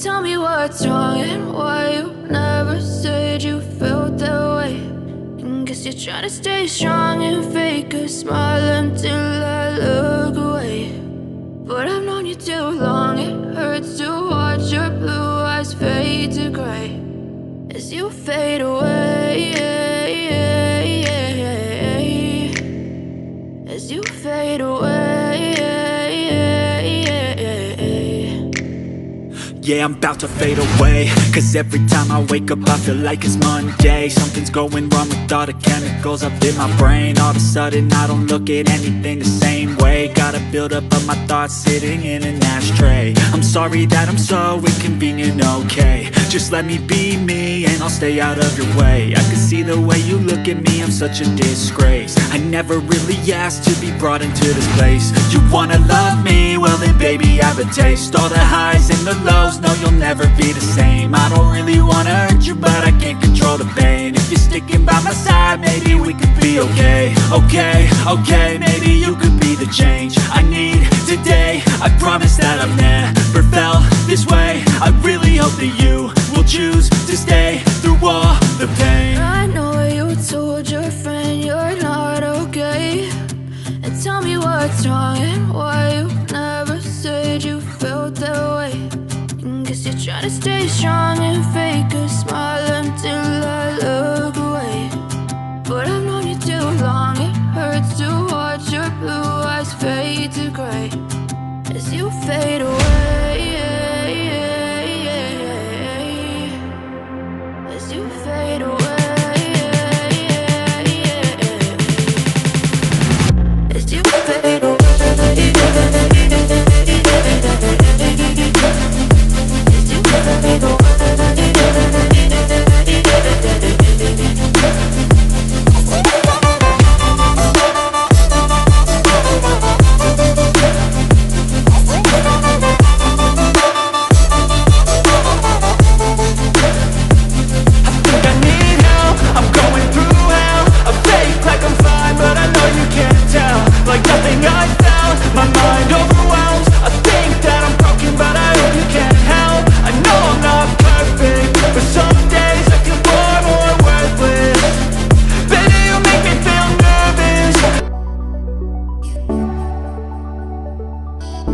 Tell me what's wrong and why you never said you felt that way. And guess you're trying to stay strong and fake a smile until I look away. But I've known you too long, it hurts to watch your blue eyes fade to gray as you fade away, as you fade away. Yeah, I'm about to fade away, cause every time I wake up I feel like it's Monday. Something's going wrong with all the chemicals up in my brain. All of a sudden I don't look at anything the same way. Got a buildup of my thoughts sitting in an ashtray. I'm sorry that I'm so inconvenient, okay. Just let me be me and I'll stay out of your way. I can see the way you look at me, I'm such a disgrace. I never really asked to be brought into this place. You wanna love me? Well then baby I have a taste. All the highs and the lows, no you'll never be the same. I don't really wanna hurt you but I can't control the pain. If you're sticking by my side maybe we could be okay. Okay, maybe you could be the change I need today. I promise that I've never felt this way. I really hope that you will choose to stay through all the pain. I know you told your friend you're not okay, and tell me what's wrong and why you never said you felt that way. And guess you're trying to stay strong and fake a smile until I look away. But I've known you too long, it hurts to watch your blue eyes fade to gray as you fade away, as you fade away, as you fade away, as you fade away. You